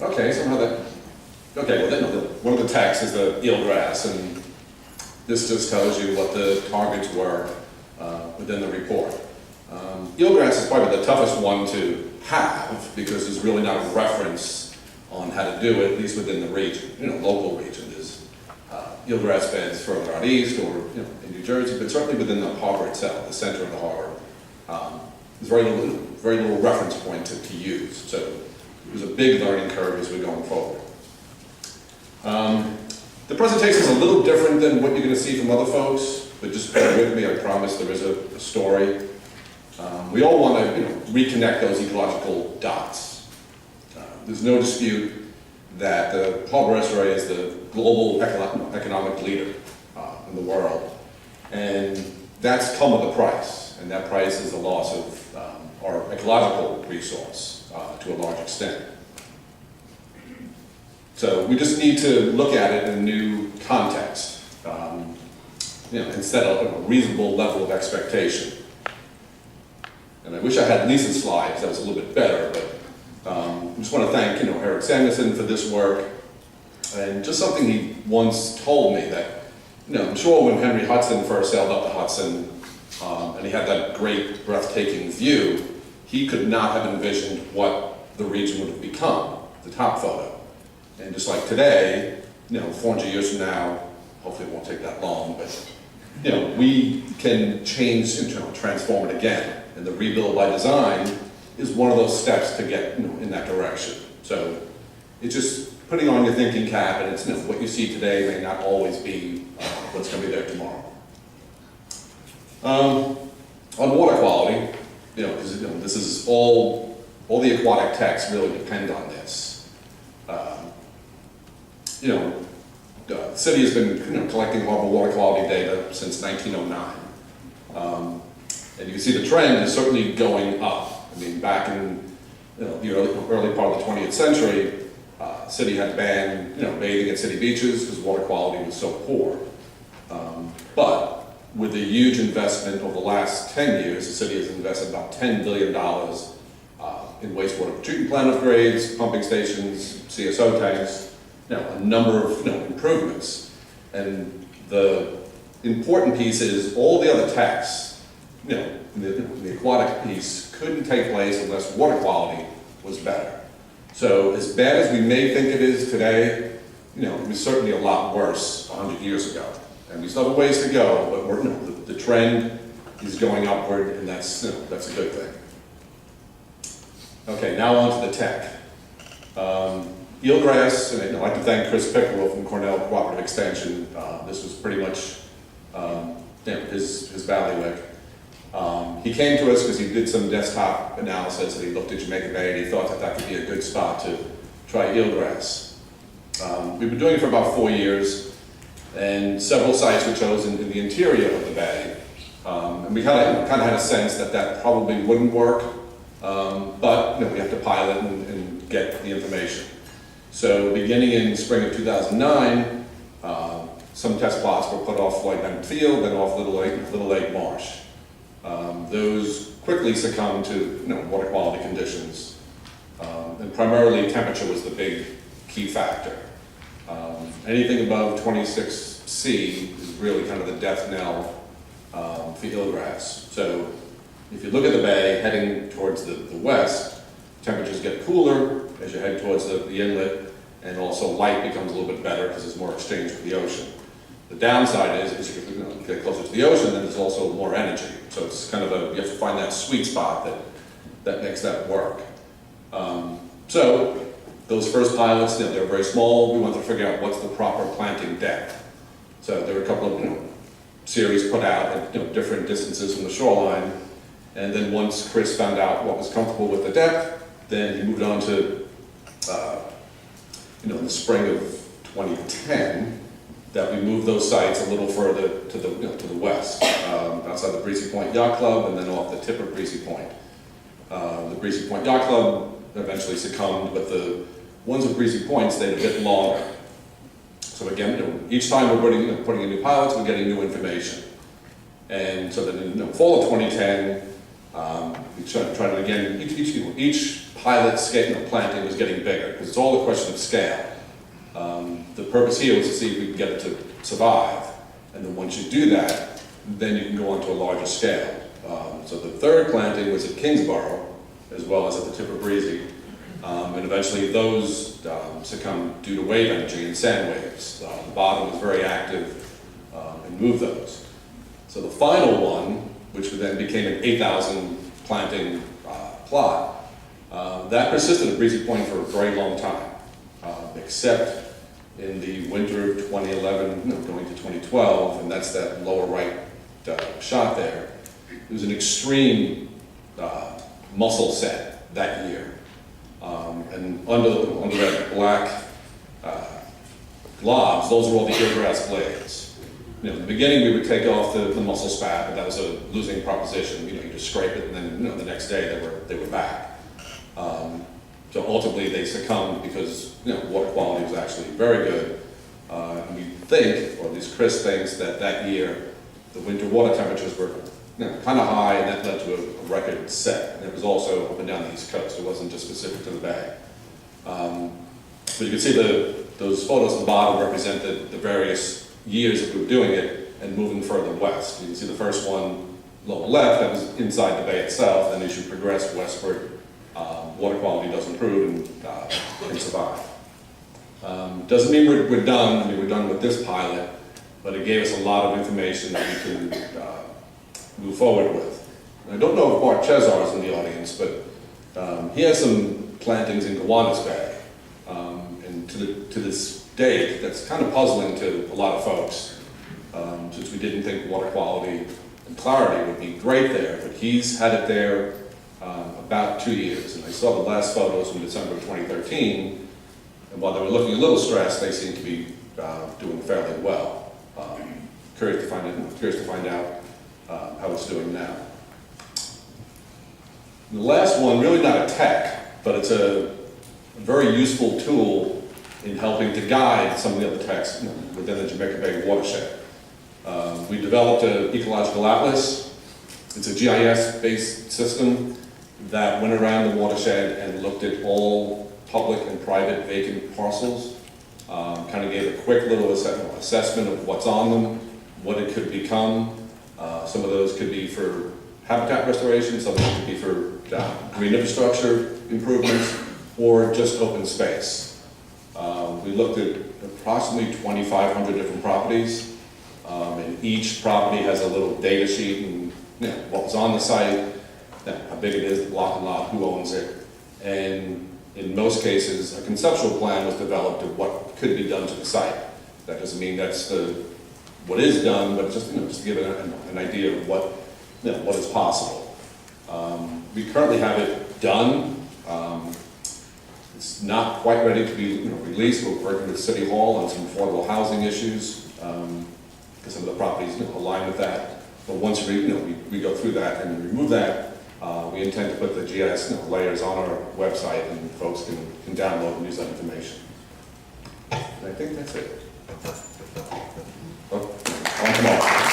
Okay, so how that, okay, well then, one of the texts is the eelgrass, and this just tells you what the targets were within the report. Eelgrass is probably the toughest one to have because there's really not a reference on how to do it, at least within the region, local region. There's eelgrass beds further out east or in New Jersey, but certainly within the harbor itself, the center of the harbor. There's very little reference point to use. So it was a big learning curve as we're going forward. The presentation is a little different than what you're going to see from other folks, but just bear with me, I promise there is a story. We all want to reconnect those ecological dots. There's no dispute that the harbor estuary is the global economic leader in the world, and that's come with a price, and that price is the loss of our ecological resource to a large extent. So we just need to look at it in a new context, instead of a reasonable level of expectation. And I wish I had Lisa's slides, that was a little bit better, but I just want to thank Eric Sanderson for this work. And just something he once told me that, I'm sure when Henry Hudson first sailed up the Hudson, and he had that great, breathtaking view, he could not have envisioned what the region would have become, the top photo. And just like today, 400 years from now, hopefully it won't take that long, but we can change, transform it again. And the rebuild by design is one of those steps to get in that direction. So it's just putting on your thinking cap, and it's what you see today may not always be what's going to be there tomorrow. On water quality, because this is all the aquatic texts really depend on this. The city has been collecting harbor water quality data since 1909. And you can see the trend is certainly going up. I mean, back in the early part of the 20th century, the city had banned bathing at city beaches because water quality was so poor. But with the huge investment over the last 10 years, the city has invested about $10 billion in wastewater treatment plant upgrades, pumping stations, CSO tanks, a number of improvements. And the important piece is all the other texts, the aquatic piece couldn't take place unless water quality was better. So as bad as we may think it is today, it was certainly a lot worse 100 years ago. And we still have a ways to go, but the trend is going upward, and that's a good thing. Okay, now on to the tech. Eelgrass, and I'd like to thank Chris Pickerel from Cornell Cooperative Extension. This was pretty much his bailiwick. He came to us because he did some desktop analysis, and he looked at Jamaica Bay, and he thought that could be a good spot to try eelgrass. We've been doing it for about 4 years, and several sites were chosen in the interior of the bay. And we kind of had a sense that probably wouldn't work, but we have to pilot and get the information. So beginning in spring of 2009, some test plots were put off Floyd Bend Field, then off Little Lake Marsh. Those quickly succumbed to water quality conditions, and primarily temperature was the big key factor. Anything above 26°C is really kind of the death knell for eelgrass. So if you look at the bay heading towards the west, temperatures get cooler as you head towards the inlet, and also light becomes a little bit better because there's more exchange with the ocean. The downside is as you get closer to the ocean, then there's also more energy. So it's kind of you have to find that sweet spot that makes that work. So those first pilots, they were very small. We wanted to figure out what's the proper planting depth. So there were a couple of series put out at different distances from the shoreline. And then once Chris found out what was comfortable with the depth, then he moved on to, in the spring of 2010, that we moved those sites a little further to the west, outside the Breezy Point Yacht Club, and then off the tip of Breezy Point. The Breezy Point Yacht Club eventually succumbed, but the ones with Breezy Point stayed a bit longer. So again, each time we're putting in new pilots, we're getting new information. And so then in fall of 2010, we tried it again. Each pilot scale, planting was getting bigger, because it's all a question of scale. The purpose here was to see if we can get it to survive, and then once you do that, then you can go on to a larger scale. So the third planting was at Kingsborough, as well as at the tip of Breezy, and eventually those succumbed due to wave energy and sand waves. The bottom was very active and moved those. So the final one, which then became an 8,000 planting plot, that persisted at Breezy Point for a very long time, except in the winter of 2011, going to 2012, and that's that lower right shot there. It was an extreme mussel set that year. And under that black globs, those are all the eelgrass blades. In the beginning we would take off the mussel spat, but that was a losing proposition. You just scrape it, and then the next day they were back. So ultimately they succumbed because water quality was actually very good. And we think, or at least Chris thinks, that year the winter water temperatures were kind of high, and that led to a record set. And it was also up and down the East Coast. It wasn't just specific to the Bay. But you can see those photos at the bottom represent the various years that we were doing it and moving further west. You can see the first one lower left, that was inside the bay itself, and as you progress westward, water quality does improve and survive. Doesn't mean we're done. I mean, we're done with this pilot, but it gave us a lot of information that we can move forward with. And I don't know if Bart Chezar is in the audience, but he has some plantings in Gowanus Bay. And to this date, that's kind of puzzling to a lot of folks, since we didn't think water quality and clarity would be great there, but he's had it there about 2 years. And I saw the last photos from December of 2013, and while they were looking a little stressed, they seem to be doing fairly well. Curious to find out how it's doing now. And the last one, really not a tech, but it's a very useful tool in helping to guide some of the other techs within the Jamaica Bay watershed. We developed an Ecological Atlas. It's a GIS-based system that went around the watershed and looked at all public and private vacant parcels, kind of gave a quick little assessment of what's on them, what it could become. Some of those could be for habitat restoration, some of them could be for green infrastructure improvements, or just open space. We looked at approximately 2,500 different properties, and each property has a little data sheet and what was on the site, how big it is, the block and lot, who owns it, and in most cases a conceptual plan was developed of what could be done to the site. That doesn't mean that's what is done, but just to give an idea of what is possible. We currently have it done. It's not quite ready to be released. We're working with City Hall on some affordable housing issues, because some of the properties align with that. But once we go through that and remove that, we intend to put the GIS layers on our website, and folks can download and use that information. And I think that's it. Oh, on tomorrow.